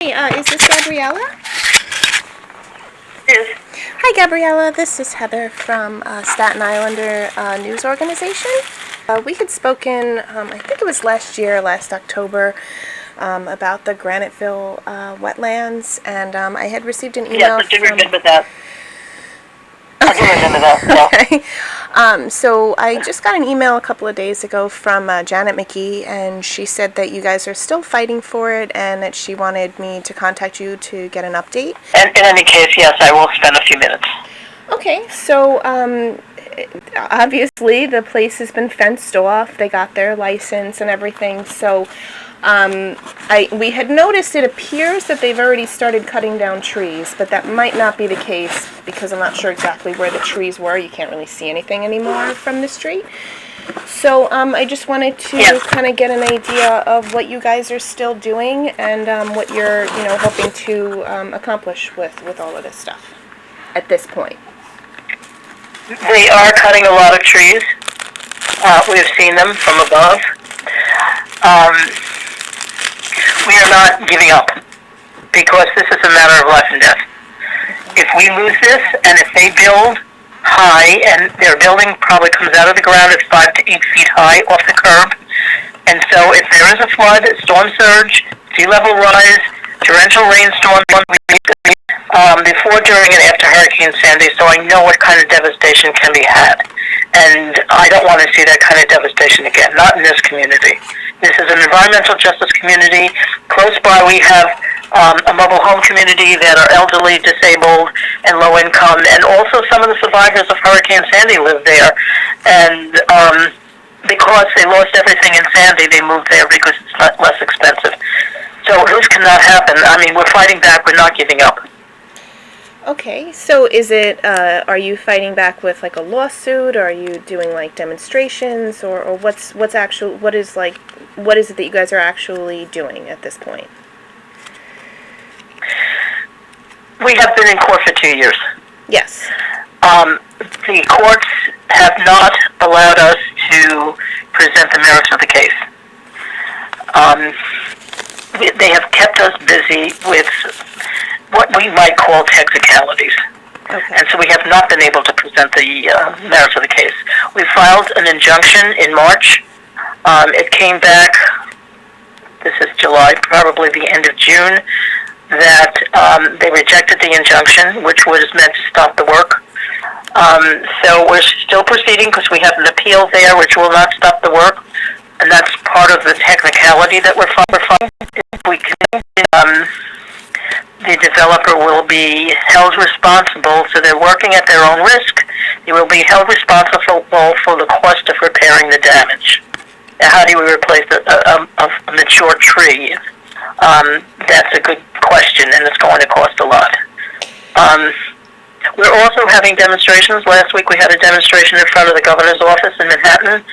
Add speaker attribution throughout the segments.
Speaker 1: Hey, is this Gabriella?
Speaker 2: Yes.
Speaker 1: Hi, Gabriella. This is Heather from Staten Islander News Organization. We had spoken, I think it was last October, about the Graniteville Wetlands, and I had received an email.
Speaker 2: Yes, I do remember that. I do remember that. Yeah.
Speaker 1: Okay. So I just got an email a couple of days ago from Janet McGee, and she said that you guys are still fighting for it, and that she wanted me to contact you to get an update.
Speaker 2: And in any case, yes, I will spend a few minutes.
Speaker 1: Okay, so obviously the place has been fenced off. They got their license and everything. So we had noticed it appears that they've already started cutting down trees, but that might not be the case because I'm not sure exactly where the trees were. You can't really see anything anymore from the street. So I just wanted to kind of get an idea of what you guys are still doing and what you're hoping to accomplish with all of this stuff at this point.
Speaker 2: They are cutting a lot of trees. We've seen them from above. We are not giving up because this is a matter of life and death. If we lose this, and if they build high, and their building probably comes out of the ground at 5 to 8 feet high off the curb, and so if there is a flood, storm surge, sea level rise, torrential rainstorm, before, during, and after Hurricane Sandy, so I know what kind of devastation can be had. And I don't want to see that kind of devastation again, not in this community. This is an environmental justice community. Close by we have a mobile home community that are elderly, disabled, and low income, and also some of the survivors of Hurricane Sandy live there. And because they lost everything in Sandy, they moved there because it's less expensive. So this cannot happen. I mean, we're fighting back, we're not giving up.
Speaker 1: Okay, so is it, are you fighting back with like a lawsuit, or are you doing like demonstrations, or what is it that you guys are actually doing at this point?
Speaker 2: We have been in court for 2 years.
Speaker 1: Yes.
Speaker 2: The courts have not allowed us to present the merits of the case. They have kept us busy with what we might call technicalities.
Speaker 1: Okay.
Speaker 2: And so we have not been able to present the merits of the case. We filed an injunction in March. It came back, this is July, probably the end of June, that they rejected the injunction, which was meant to stop the work. So we're still proceeding because we have an appeal there, which will not stop the work. And that's part of the technicality that we're fighting. If we can, the developer will be held responsible, so they're working at their own risk. They will be held responsible for the cost of repairing the damage. Now, how do we replace a mature tree? That's a good question, and it's going to cost a lot. We're also having demonstrations. Last week we had a demonstration in front of the governor's office in Manhattan.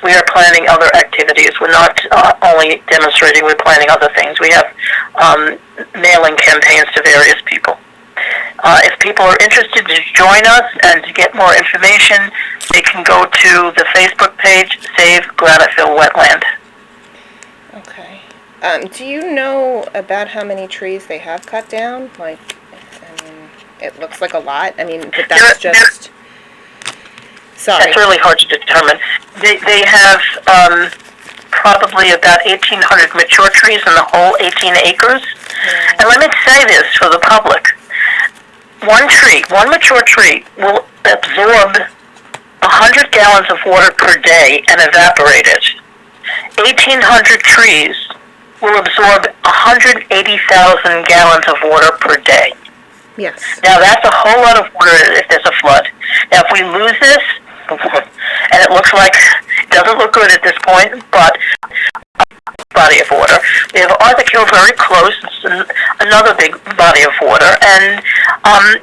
Speaker 2: We are planning other activities. We're not only demonstrating, we're planning other things. We have mailing campaigns to various people. If people are interested to join us and to get more information, they can go to the Facebook page, Save Graniteville Wetland.
Speaker 1: Okay. Do you know about how many trees they have cut down? It looks like a lot. But that's just... Sorry.
Speaker 2: That's really hard to determine. They have probably about 1,800 mature trees in the whole 18 acres. And let me say this for the public. One mature tree, will absorb 100 gallons of water per day and evaporate it. 1,800 trees will absorb 180,000 gallons of water per day.
Speaker 1: Yes. Now,
Speaker 2: that's a whole lot of water if there's a flood. Now, if we lose this, and it looks like it doesn't look good at this point, but body of water. We have Arthur Hill very close, it's another big body of water, and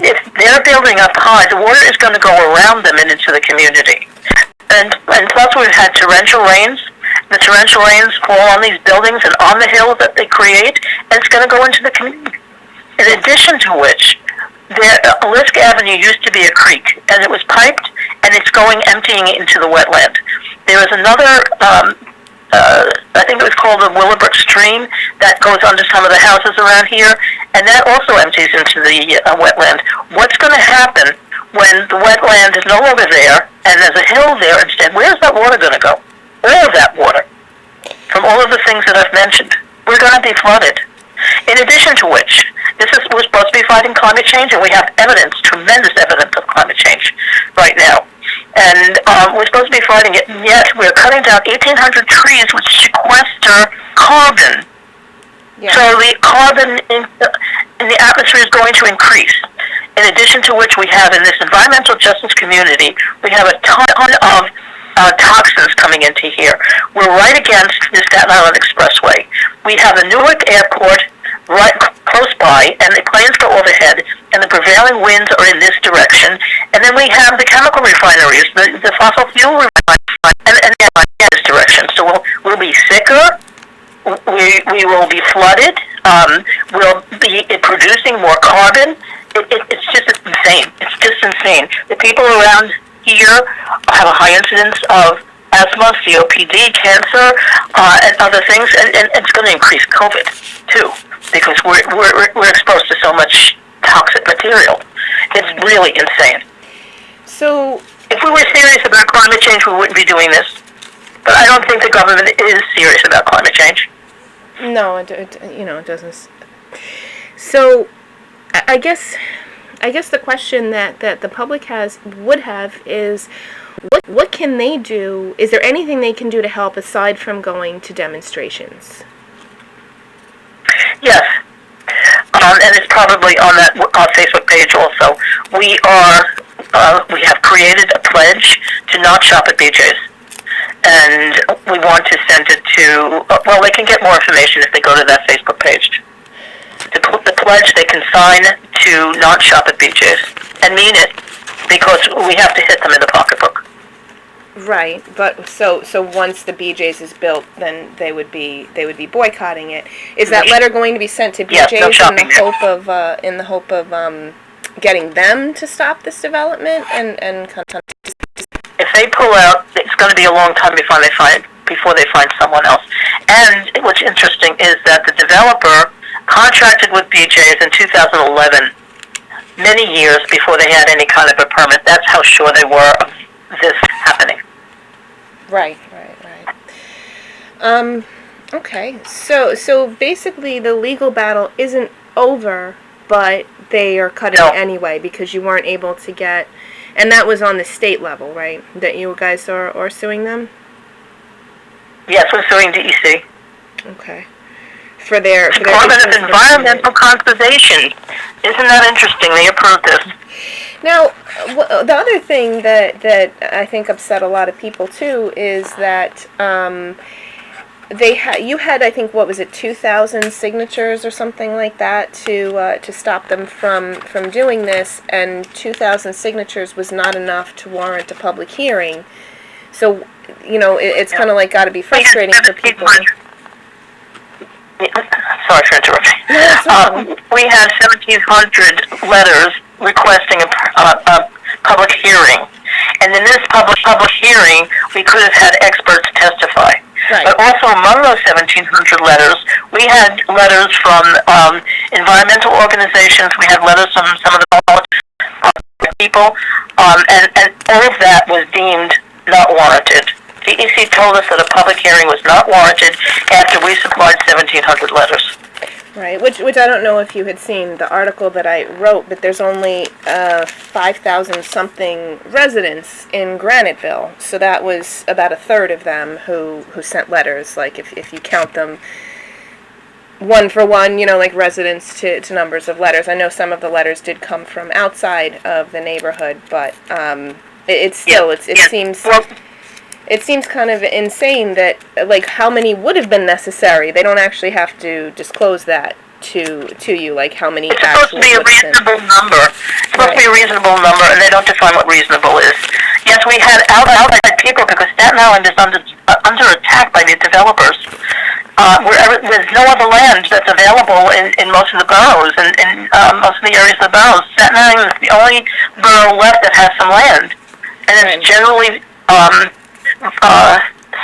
Speaker 2: if they're building up high, the water is going to go around them and into the community. And plus we've had torrential rains. The torrential rains fall on these buildings and on the hill that they create, and it's going to go into the community. In addition to which, Lisk Avenue used to be a creek, and it was piped, and it's going emptying into the wetland. There is another I think it was called the Willowbrook Stream, that goes under some of the houses around here, and that also empties into the wetland. What's going to happen when the wetland is no longer there, and there's a hill there instead? Where's that water going to go? All of that water, from all of the things that I've mentioned, we're going to be flooded. In addition to which, we're supposed to be fighting climate change, and we have evidence, tremendous evidence of climate change right now. And we're supposed to be fighting it, and yet we're cutting down 1,800 trees which sequester carbon. Yeah. So the carbon in the atmosphere is going to increase. In addition to which, we have in this environmental justice community, we have a ton of toxins coming into here. We're right against the Staten Island Expressway. We have the Newark Airport right close by, and the planes go overhead, and the prevailing winds are in this direction. And then we have the chemical refineries, the fossil fuel refineries, and in this direction. So we'll be sicker. We will be flooded. We'll be producing more carbon. It's just insane. It's just insane. The people around here have a high incidence of asthma, COPD, cancer, and other things, and it's going to increase COVID too, because we're exposed to so much toxic material. It's really insane.
Speaker 1: So,
Speaker 2: if we were serious about climate change, we wouldn't be doing this. But I don't think the government is serious about climate change.
Speaker 1: No, it doesn't. So, I guess the question that the public would have is, what can they do? Is there anything they can do to help aside from going to demonstrations?
Speaker 2: Yes, and it's probably on that Facebook page also. We have created a pledge to not shop at BJs, and we want to send it to. Well, they can get more information if they go to that Facebook page. The pledge they can sign to not shop at BJs and mean it, because we have to hit them in the pocketbook.
Speaker 1: Right, but so once the BJs is built, then they would be boycotting it. Is that letter going to be sent to BJs in the hope of getting them to stop this development and
Speaker 2: if they pull out, it's going to be a long time before they find someone else. And what's interesting is that the developer contracted with BJs in 2011, many years before they had any kind of a permit. That's how sure they were of this happening.
Speaker 1: Right. Okay, so basically the legal battle isn't over, but they are cutting anyway because you weren't able to get, and that was on the state level, right? That you guys are suing them?
Speaker 2: Yes, we're suing DEC.
Speaker 1: Okay. For their
Speaker 2: Department of Environmental Conservation. Isn't that interesting? They approved this.
Speaker 1: Now, the other thing that I think upset a lot of people too is that you had I think, what was it, 2,000 signatures or something like that to stop them from doing this, and 2,000 signatures was not enough to warrant a public hearing. So it's kind of like got to be frustrating for people.
Speaker 2: Sorry for interrupting. We had 1,700 letters requesting a public hearing. And in this public hearing, we could have had experts testify. Right. But also among those 1,700 letters, we had letters from environmental organizations, we had letters from some of the people, and all of that was deemed not warranted. DEC told us that a public hearing was not warranted after we supplied 1,700 letters.
Speaker 1: Right, which I don't know if you had seen the article that I wrote, but there's only 5,000 something residents in Graniteville, so that was about a third of them who sent letters. Like if you count them one for one, like residents to numbers of letters. I know some of the letters did come from outside of the neighborhood, but it seems. Well, it seems kind of insane that, like, how many would have been necessary? They don't actually have to disclose that to you, like how many.
Speaker 2: It's supposed to be a reasonable number. It's supposed to be a reasonable number, and they don't define what reasonable is. Yes, we had outside people because Staten Island is under attack by the developers. There's no other land that's available in most of the boroughs and in most of the areas of the boroughs. Staten Island is the only borough left that has some land, and it's generally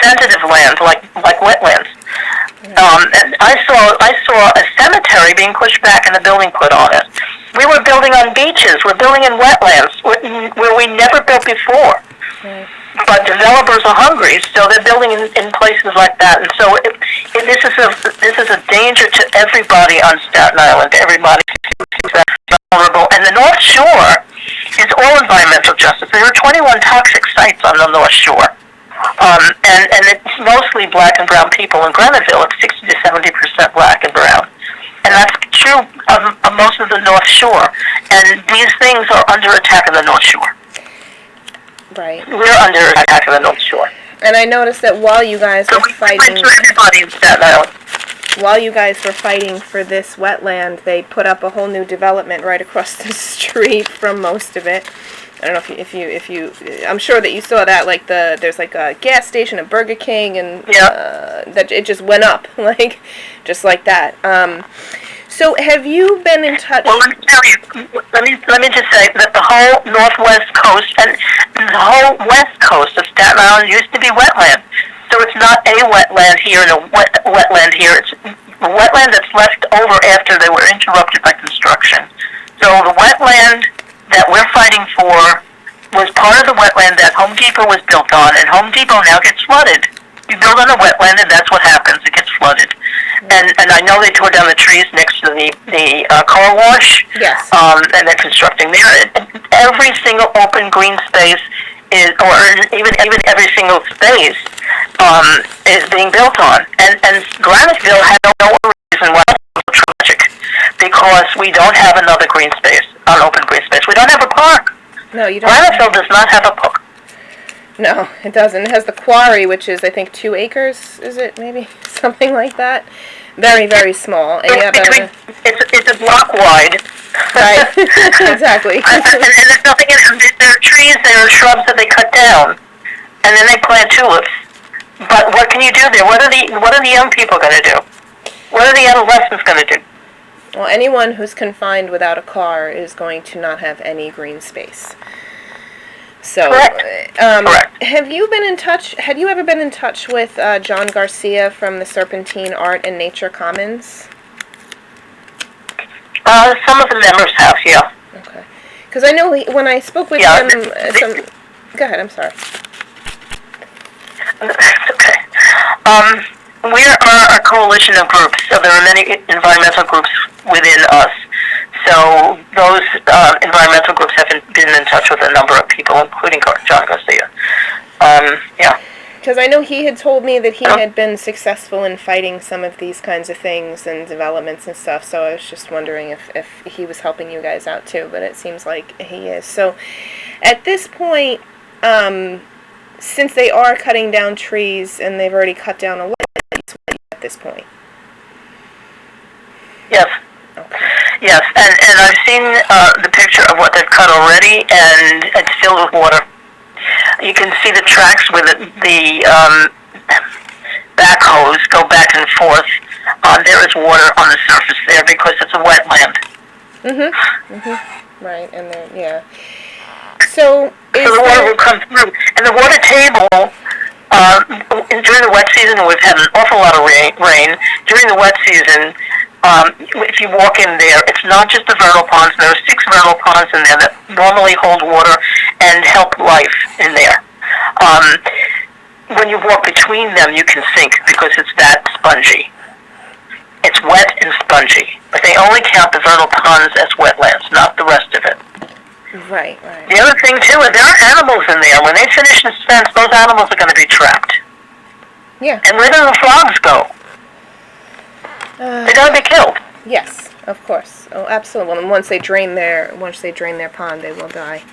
Speaker 2: sensitive land, like wetlands. I saw a cemetery being pushed back and a building put on it. We were building on beaches. We're building in wetlands where we never built before.
Speaker 1: Right.
Speaker 2: But developers are hungry, so they're building in places like that. And so this is a danger to everybody on Staten Island. Everybody is vulnerable. And the North Shore is all environmental justice. There are 21 toxic sites on the North Shore. And it's mostly black and brown people in Graniteville. It's 60 to 70% black and brown. And that's true of most of the North Shore. And these things are under attack in the North Shore.
Speaker 1: Right.
Speaker 2: We're under attack in the North Shore.
Speaker 1: And I noticed that while you guys were fighting,
Speaker 2: everybody in Staten Island.
Speaker 1: while you guys were fighting for this wetland, they put up a whole new development right across the street from most of it. I don't know if you I'm sure that you saw that, like there's like a gas station, a Burger King, and that it just went up just like that. So have you been in touch?
Speaker 2: Well, let me tell you. Let me just say that the whole northwest coast and the whole west coast of Staten Island used to be wetland. So it's not a wetland here and a wetland here. It's a wetland that's left over after they were interrupted by construction. So the wetland that we're fighting for was part of the wetland that Home Depot was built on, and Home Depot now gets flooded. You build on a wetland, and that's what happens. It gets flooded. And I know they tore down the trees next to the car wash.
Speaker 1: Yes.
Speaker 2: And they're constructing there. Every single open green space is, or even every single space, is being built on. And Graniteville had no reason why it's so tragic, because we don't have another green space, an open green space. We don't have a park.
Speaker 1: No, you don't.
Speaker 2: Graniteville does not have a park.
Speaker 1: No, it doesn't. It has the Quarry, which is, I think, 2 acres, is it, maybe? Something like that. Very, very small. And
Speaker 2: it's a block wide.
Speaker 1: Right, exactly.
Speaker 2: and there's nothing in it. There are trees, there are shrubs that they cut down, and then they plant tulips. But what can you do there? What are the young people going to do? What are the adolescents going to do?
Speaker 1: Well, anyone who's confined without a car is going to not have any green space. So,
Speaker 2: Correct.
Speaker 1: Have you been in touch? Had you ever been in touch with John Garcia from the Serpentine Art and Nature Commons?
Speaker 2: Some of the members have, yeah.
Speaker 1: Okay, because I know when I spoke with him, go ahead. I'm sorry.
Speaker 2: It's okay. We are a coalition of groups, so there are many environmental groups within us. So those environmental groups have been in touch with a number of people, including John Garcia. Yeah.
Speaker 1: Because I know he had told me that he had been successful in fighting some of these kinds of things and developments and stuff, so I was just wondering if he was helping you guys out too, but it seems like he is. So at this point, since they are cutting down trees and they've already cut down a lot at this point.
Speaker 2: Yes.
Speaker 1: Okay.
Speaker 2: Yes, and I've seen the picture of what they've cut already, and it's filled with water. You can see the tracks where the backhoes go back and forth. There is water on the surface there because it's a wetland.
Speaker 1: Right, and then, yeah. So
Speaker 2: the water will come through. And the water table, during the wet season, we've had an awful lot of rain. During the wet season, if you walk in there, it's not just the vernal ponds. There are 6 vernal ponds in there that normally hold water and help life in there. When you walk between them, you can sink because it's that spongy. It's wet and spongy. But they only count the vernal ponds as wetlands, not the rest of it.
Speaker 1: Right.
Speaker 2: The other thing, too, is there are animals in there. When they finish this fence, those animals are going to be trapped.
Speaker 1: Yeah.
Speaker 2: And where do the frogs go? They're going to be killed.
Speaker 1: Yes, of course. Oh, absolutely. Well, and once they drain their pond, they will die.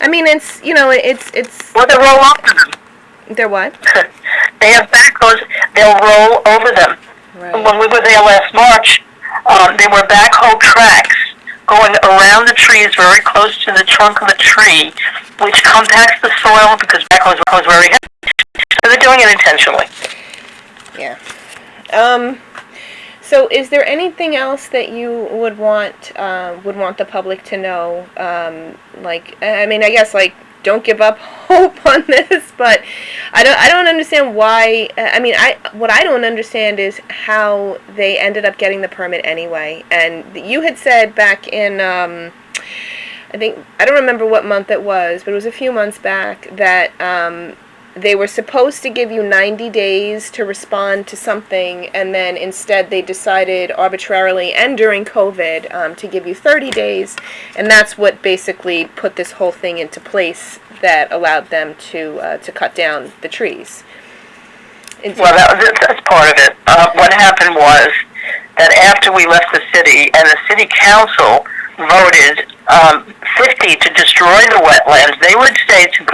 Speaker 1: I mean, it's it's.
Speaker 2: Well, they roll over them.
Speaker 1: They're what?
Speaker 2: They have backhoes. They'll roll over them.
Speaker 1: Right.
Speaker 2: When we were there last March, there were backhoe tracks going around the trees, very close to the trunk of the tree, which compacts the soil because backhoes are very heavy. So they're doing it intentionally.
Speaker 1: Yeah. So, is there anything else that you would want the public to know? I guess don't give up hope on this, but I don't understand why. What I don't understand is how they ended up getting the permit anyway. And you had said back in, I don't remember what month it was, but it was a few months back that they were supposed to give you 90 days to respond to something, and then instead they decided arbitrarily and during COVID to give you 30 days, and that's what basically put this whole thing into place that allowed them to cut down the trees.
Speaker 2: Well, that's part of it. What happened was that after we left the city, and the city council voted 50 to destroy the wetlands, they would say to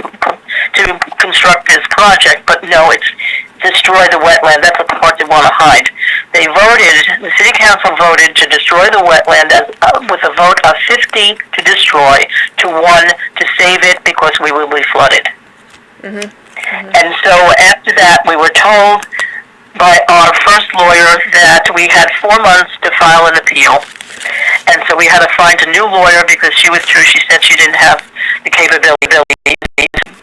Speaker 2: construct this project, but no, it's destroy the wetland. That's the part they want to hide. The city council voted to destroy the wetland with a vote of 50 to destroy to 1 to save it because we will be flooded. Mm-hmm. Mm-hmm. And so after that, we were told by our first lawyer that we had 4 months to file an appeal. And so we had to find a new lawyer because she said she didn't have the capability.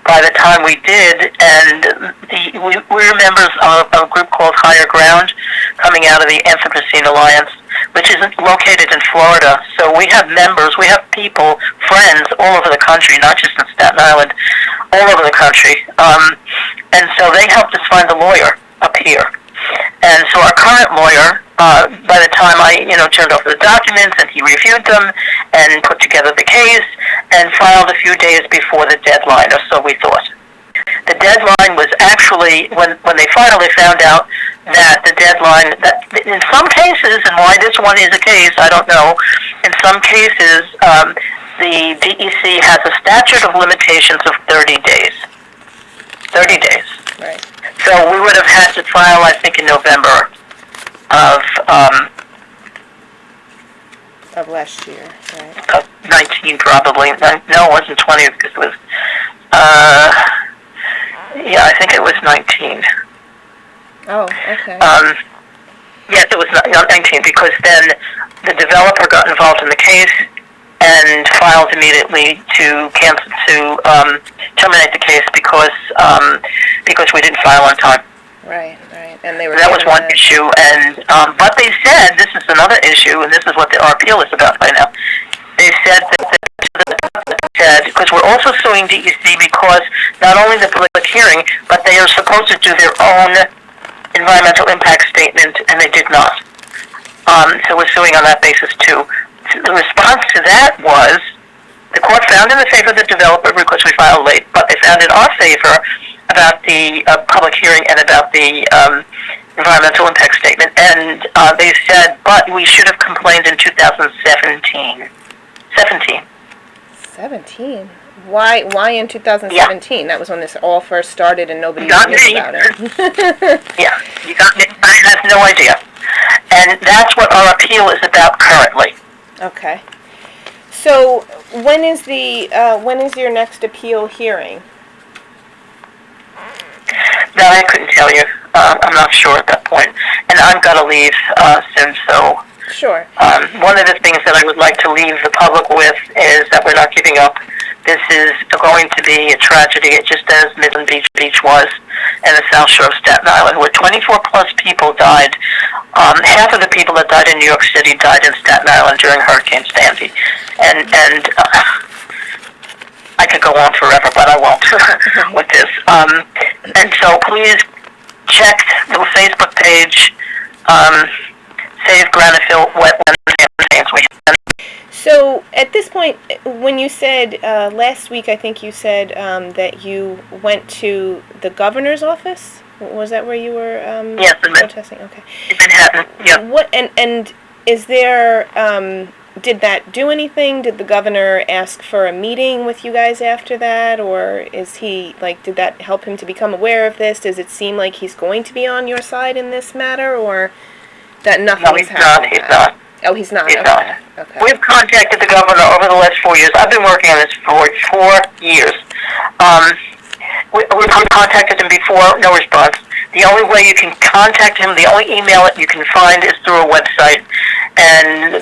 Speaker 2: By the time we did, and we were members of a group called Higher Ground, coming out of the Anthropocene Alliance, which is located in Florida. So we have members, we have people, friends all over the country, not just in Staten Island, all over the country. And so they helped us find a lawyer up here. And so our current lawyer, by the time I, turned over the documents and he reviewed them and put together the case and filed a few days before the deadline, or so we thought. The deadline was actually, when they finally found out that the deadline, that in some cases, and why this one is a case, I don't know, in some cases, the DEC has a statute of limitations of 30 days. 30 days.
Speaker 1: Right.
Speaker 2: So we would have had to file, I think, in November
Speaker 1: of last year, right?
Speaker 2: Of 19, probably. No, it wasn't 20 because it was. I think it was 19.
Speaker 1: Oh, okay.
Speaker 2: Yes, it was 19 because then the developer got involved in the case and filed immediately to terminate the case because we didn't file on time.
Speaker 1: Right. And they were.
Speaker 2: That was one issue, and but they said this is another issue, and this is what our appeal is about right now. They said because we're also suing DEC because not only the public hearing, but they are supposed to do their own environmental impact statement, and they did not. So we're suing on that basis too. The response to that was the court found in the favor of the developer because we filed late, but they found in our favor about the public hearing and about the environmental impact statement. And they said, but we should have complained in 2017.
Speaker 1: 17? Why in 2017? Yeah. That was when this all first started and nobody knew about it.
Speaker 2: Yeah, you got me. I have no idea. And that's what our appeal is about currently.
Speaker 1: Okay. So when is your next appeal hearing?
Speaker 2: That I couldn't tell you. I'm not sure at that point. And I've got to leave soon, so...
Speaker 1: Sure.
Speaker 2: One of the things that I would like to leave the public with is that we're not giving up. This is going to be a tragedy, just as Midland Beach was, and the South Shore of Staten Island, where 24-plus people died. Half of the people that died in New York City died in Staten Island during Hurricane Sandy. And I could go on forever, but I won't with this. And so please check the Facebook page, Save Graniteville Wetland campaigns we have.
Speaker 1: So at this point, when you said last week, I think you said that you went to the governor's office. Was that where you were
Speaker 2: yes,
Speaker 1: protesting? Okay.
Speaker 2: In Manhattan. Yeah.
Speaker 1: What and is there? Did that do anything? Did the governor ask for a meeting with you guys after that, or is he did that help him to become aware of this? Does it seem like he's going to be on your side in this matter, or that nothing is happening?
Speaker 2: No, he's not.
Speaker 1: Oh, he's not.
Speaker 2: He's
Speaker 1: okay.
Speaker 2: not.
Speaker 1: Okay.
Speaker 2: We've contacted the governor over the last 4 years. I've been working on this for 4 years. We've contacted him before, no response. The only way you can contact him, the only email that you can find is through a website, and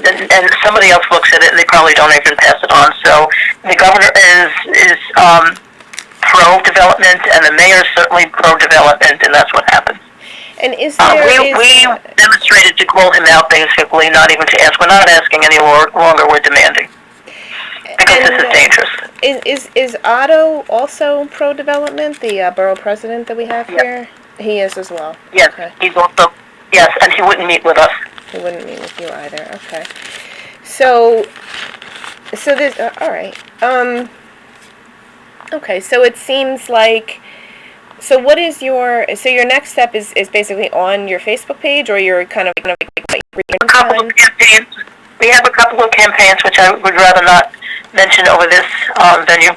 Speaker 2: somebody else looks at it and they probably don't even pass it on. So the governor is pro-development, and the mayor's certainly pro-development, and that's what happened.
Speaker 1: And
Speaker 2: we demonstrated to call him out, basically, not even to ask. We're not asking any longer, we're demanding. Because this is dangerous.
Speaker 1: Is Otto also pro-development, the borough president that we have here? He is as well.
Speaker 2: Yes,
Speaker 1: okay.
Speaker 2: He's also, yes, and he wouldn't meet with us.
Speaker 1: He wouldn't meet with you either, okay. So there's, all right. Okay, so it seems like, so what is your next step is basically on your Facebook page, or you're kind of like
Speaker 2: a couple of campaigns. We have a couple of campaigns which I would rather not mention over this venue.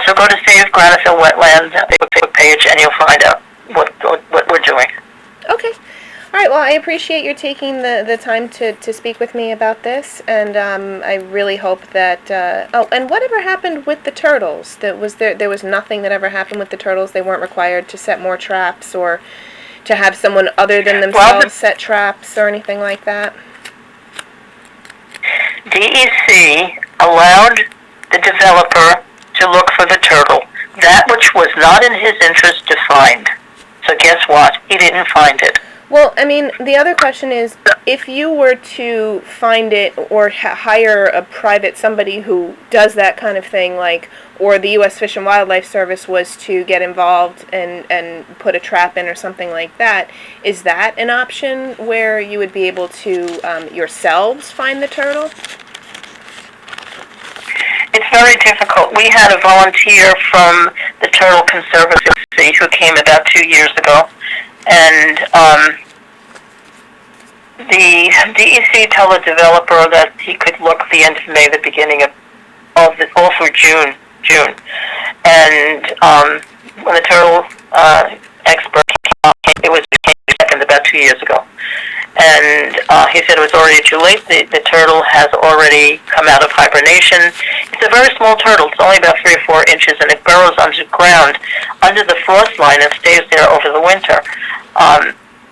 Speaker 2: So go to Save Graniteville Wetland Facebook page, and you'll find out what we're doing.
Speaker 1: Okay. All right. Well, I appreciate your taking the time to speak with me about this, and I really hope that. And whatever happened with the turtles? There was nothing that ever happened with the turtles. They weren't required to set more traps or to have someone other than themselves set traps or anything like that.
Speaker 2: DEC allowed the developer to look for the turtle, that which was not in his interest to find. So guess what? He didn't find it.
Speaker 1: Well, I mean, the other question is, if you were to find it or hire a private somebody who does that kind of thing, like, or the U.S. Fish and Wildlife Service was to get involved and put a trap in or something like that, is that an option where you would be able to yourselves find the turtle?
Speaker 2: It's very difficult. We had a volunteer from the Turtle Conservancy who came about 2 years ago, and the DEC told the developer that he could look at the end of May, the beginning of all through June. And when the turtle expert came out, it was second about 2 years ago. And he said it was already too late. The turtle has already come out of hibernation. It's a very small turtle. It's only about 3 or 4 inches, and it burrows underground, under the frost line, and stays there over the winter.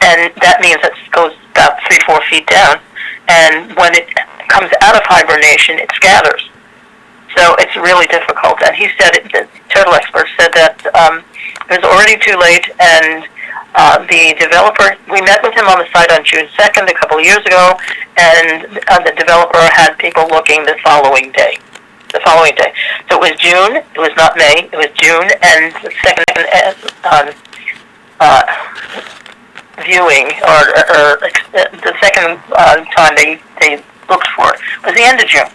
Speaker 2: And that means it goes about 3-4 feet down. And when it comes out of hibernation, it scatters. So it's really difficult. And he said, the turtle expert said that it was already too late, and the developer, we met with him on the site on June 2nd a couple of years ago, and the developer had people looking the following day. So it was June, it was not May, it was June, and the second viewing, or the second time they looked for it was the end of June.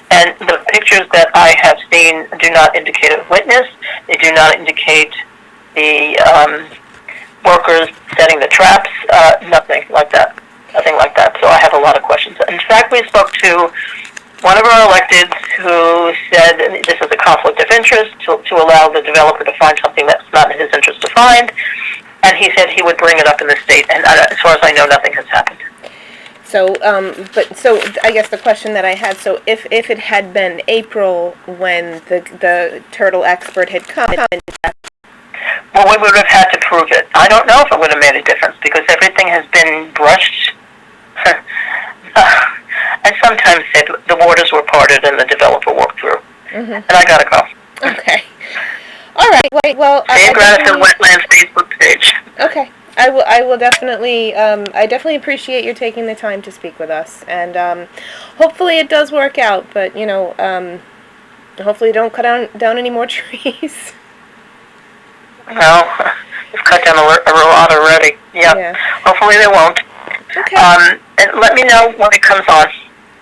Speaker 2: And the pictures that I have seen do not indicate a witness. They do not indicate the workers setting the traps, nothing like that. So I have a lot of questions. In fact, we spoke to one of our electeds who said this is a conflict of interest to allow the developer to find something that's not in his interest to find. And he said he would bring it up in the state. And as far as I know, nothing has happened.
Speaker 1: So, so I guess the question that I had, so if it had been April when the turtle expert had come,
Speaker 2: well, we would have had to prove it. I don't know if it would have made a difference because everything has been brushed. And sometimes the waters were parted and the developer walked through. Mm-hmm. And I gotta go.
Speaker 1: Okay. All right. Well,
Speaker 2: Save Graniteville Wetlands Facebook page.
Speaker 1: Okay. I will definitely, I definitely appreciate your taking the time to speak with us, and hopefully it does work out, but, hopefully don't cut down any more trees.
Speaker 2: No, we've cut down a lot already, yeah. Hopefully they won't.
Speaker 1: Okay.
Speaker 2: And let me know when it comes on.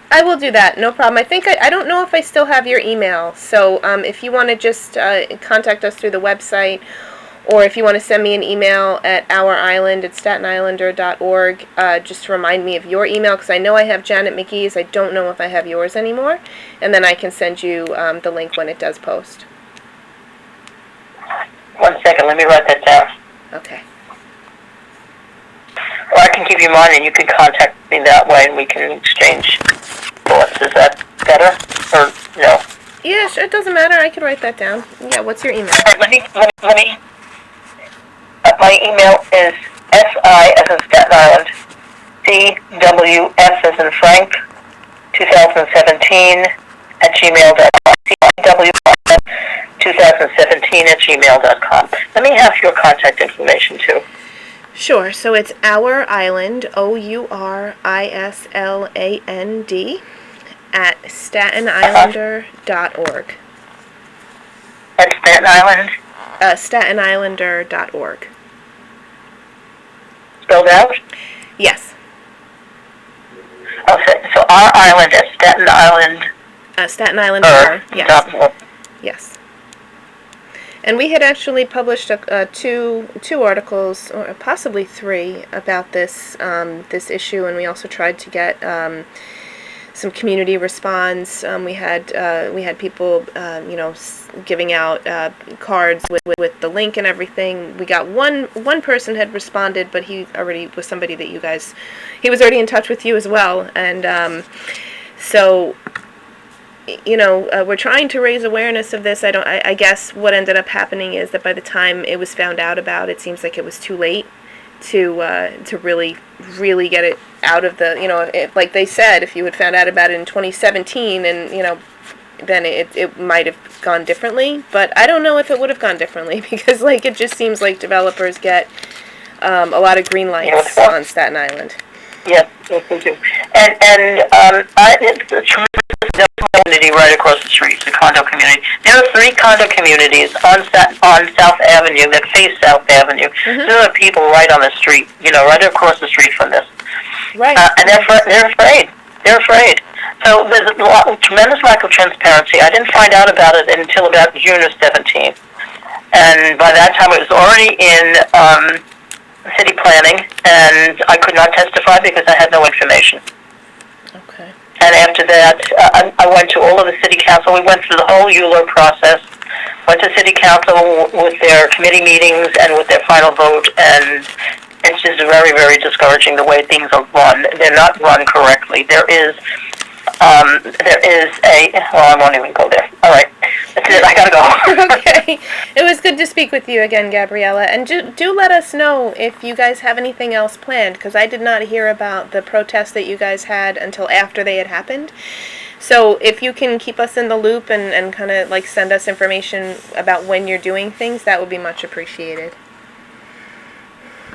Speaker 1: I will do that, no problem. I don't know if I still have your email, so if you want to just contact us through the website, or if you want to send me an email at ourisland@statenislander.org, just to remind me of your email, because I know I have Janet McGee's. I don't know if I have yours anymore. And then I can send you the link when it does post.
Speaker 2: 1 second, let me write that down.
Speaker 1: Okay.
Speaker 2: Or I can give you mine and you can contact me that way and we can exchange thoughts. Is that better? Or no?
Speaker 1: Yeah, sure, it doesn't matter. I can write that down. Yeah, what's your email?
Speaker 2: All right, let me my email is SI as in Staten Island, CWF as in Frank, 2017 @gmail.com. CWF 2017@gmail.com. Let me have your contact information too.
Speaker 1: Sure. So it's Our Island, OURISLAND, at StatenIslander.org.
Speaker 2: At Staten Island?
Speaker 1: StatenIslander.org.
Speaker 2: Spelled out?
Speaker 1: Yes.
Speaker 2: Okay, so Our Island at Staten Island.
Speaker 1: Staten Islander, yes.
Speaker 2: .org.
Speaker 1: Yes. And we had actually published two articles, or possibly three, about this issue, and we also tried to get some community response. We had people, giving out cards with the link and everything. We got one person had responded, but he already was somebody that he was already in touch with you as well, and so. We're trying to raise awareness of this. I guess what ended up happening is that by the time it was found out about, it seems like it was too late to really get it out of the, like they said, if you had found out about it in 2017 and, then it might have gone differently. But I don't know if it would have gone differently because, it just seems like developers get a lot of green lights on Staten Island.
Speaker 2: Yes, they do. And it's a tremendous community right across the street, the condo community. There are 3 condo communities on South Avenue that face South Avenue. Mm-hmm. There are people right on the street, right across the street from this.
Speaker 1: Right.
Speaker 2: And they're afraid. They're afraid. So there's a tremendous lack of transparency. I didn't find out about it until about June of 17. And by that time it was already in city planning, and I could not testify because I had no information.
Speaker 1: Okay.
Speaker 2: And after that, I went to all of the city council. We went through the whole ULURP process, went to city council with their committee meetings and with their final vote, and it's just very, very discouraging the way things are run. They're not run correctly. There is I won't even go there. All right. That's it. I gotta go.
Speaker 1: Okay. It was good to speak with you again, Gabriella. And do let us know if you guys have anything else planned, because I did not hear about the protest that you guys had until after they had happened. So if you can keep us in the loop and kind of send us information about when you're doing things, that would be much appreciated.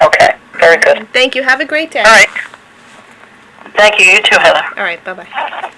Speaker 2: Okay. Very good.
Speaker 1: Thank you. Have a great day.
Speaker 2: All right. Thank you. You too, Heather.
Speaker 1: All right. Bye-bye.